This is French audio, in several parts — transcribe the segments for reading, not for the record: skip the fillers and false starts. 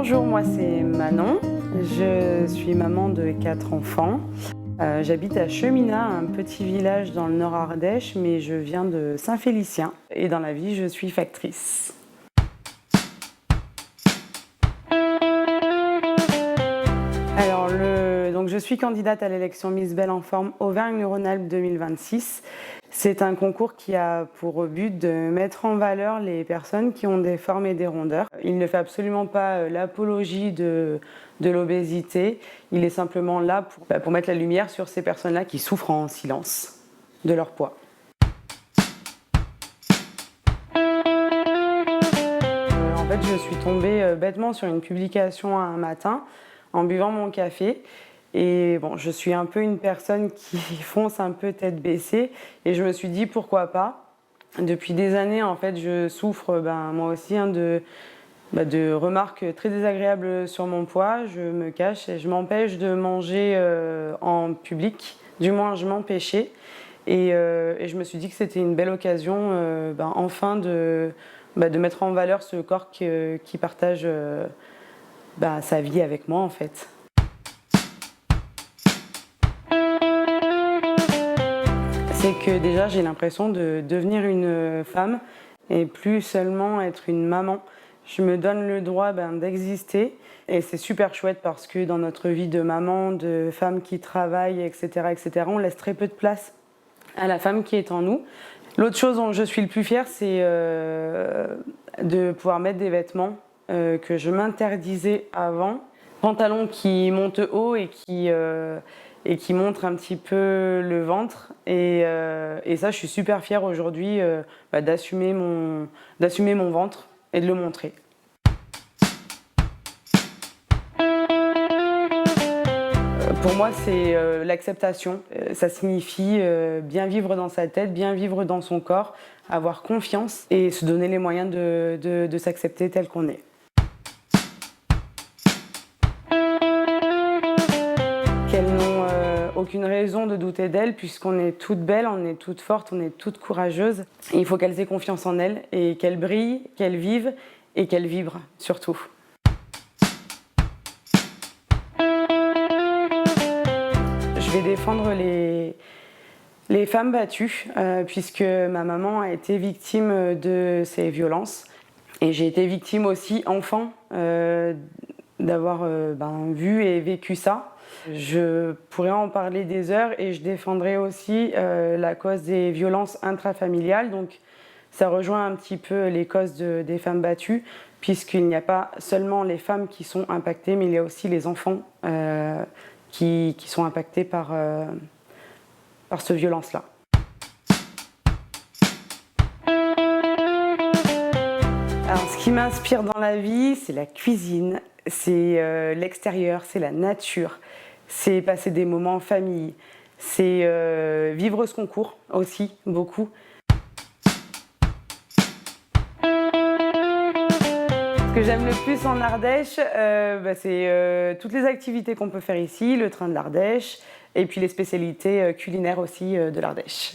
Bonjour, moi c'est Manon, je suis maman de 4 enfants. J'habite à Cheminat, un petit village dans le Nord Ardèche, mais je viens de Saint-Félicien et dans la vie je suis factrice. Alors, donc je suis candidate à l'élection Miss Belle en Forme Auvergne-Rhône-Alpes 2026. C'est un concours qui a pour but de mettre en valeur les personnes qui ont des formes et des rondeurs. Il ne fait absolument pas l'apologie de l'obésité. Il est simplement là pour mettre la lumière sur ces personnes-là qui souffrent en silence de leur poids. En fait, je suis tombée bêtement sur une publication un matin en buvant mon café. Et bon, je suis un peu une personne qui fonce un peu tête baissée et je me suis dit pourquoi pas. Depuis des années, en fait, je souffre moi aussi de remarques très désagréables sur mon poids. Je me cache et je m'empêche de manger en public, du moins je m'empêchais. Et je me suis dit que c'était une belle occasion enfin de mettre en valeur ce corps qui partage sa vie avec moi en fait. C'est que déjà j'ai l'impression de devenir une femme et plus seulement être une maman. Je me donne le droit d'exister et c'est super chouette parce que dans notre vie de maman, de femme qui travaille, etc., on laisse très peu de place à la femme qui est en nous. L'autre chose dont je suis le plus fière, c'est de pouvoir mettre des vêtements que je m'interdisais avant. Pantalons qui montent haut et qui montrent un petit peu le ventre. Et ça, je suis super fière aujourd'hui d'assumer mon ventre et de le montrer. Pour moi, c'est l'acceptation. Ça signifie bien vivre dans sa tête, bien vivre dans son corps, avoir confiance et se donner les moyens de s'accepter tel qu'on est. Qu'elles n'ont aucune raison de douter d'elles puisqu'on est toutes belles, on est toutes fortes, on est toutes courageuses. Et il faut qu'elles aient confiance en elles et qu'elles brillent, qu'elles vivent et qu'elles vibrent surtout. Je vais défendre les femmes battues puisque ma maman a été victime de ces violences. Et j'ai été victime aussi enfant d'avoir vu et vécu ça. Je pourrais en parler des heures et je défendrai aussi la cause des violences intrafamiliales. Donc ça rejoint un petit peu les causes des femmes battues puisqu'il n'y a pas seulement les femmes qui sont impactées, mais il y a aussi les enfants qui sont impactés par cette violence-là. Alors, ce qui m'inspire dans la vie, c'est la cuisine, c'est l'extérieur, c'est la nature, c'est passer des moments en famille, c'est vivre ce concours aussi, beaucoup. Ce que j'aime le plus en Ardèche, c'est toutes les activités qu'on peut faire ici, le train de l'Ardèche, et puis les spécialités culinaires aussi de l'Ardèche.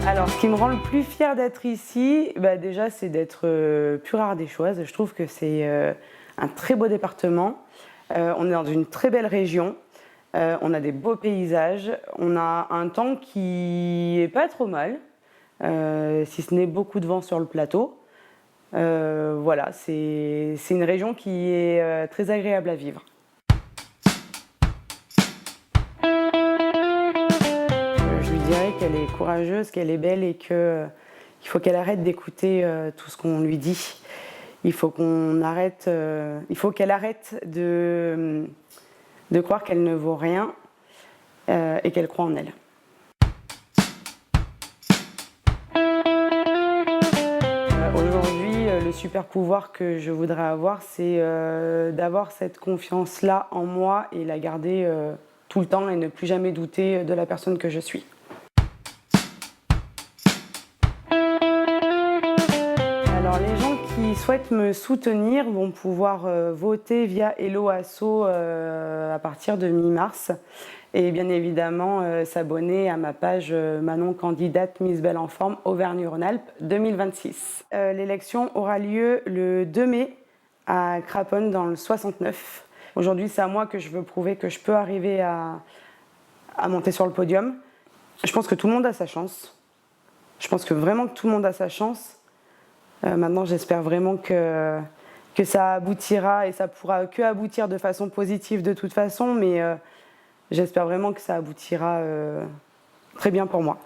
Alors, ce qui me rend le plus fière d'être ici, déjà, c'est d'être pure ardéchoise. Je trouve que c'est un très beau département. On est dans une très belle région. On a des beaux paysages. On a un temps qui n'est pas trop mal, si ce n'est beaucoup de vent sur le plateau. Voilà, c'est une région qui est très agréable à vivre. Je lui dirais qu'elle est courageuse, qu'elle est belle et qu'il faut qu'elle arrête d'écouter tout ce qu'on lui dit. Il faut qu'elle arrête de croire qu'elle ne vaut rien et qu'elle croit en elle. Aujourd'hui, le super pouvoir que je voudrais avoir, c'est d'avoir cette confiance-là en moi et la garder tout le temps et ne plus jamais douter de la personne que je suis. Alors les gens qui souhaitent me soutenir vont pouvoir voter via Hello Asso à partir de mi-mars. Et bien évidemment, s'abonner à ma page Manon Candidate Miss Belle en Forme Auvergne-Rhône-Alpes 2026. L'élection aura lieu le 2 mai à Craponne dans le 69. Aujourd'hui, c'est à moi que je veux prouver que je peux arriver à monter sur le podium. Je pense que tout le monde a sa chance. Je pense que vraiment que tout le monde a sa chance. Maintenant, j'espère vraiment que ça aboutira et ça pourra que aboutir de façon positive de toute façon, mais j'espère vraiment que ça aboutira très bien pour moi.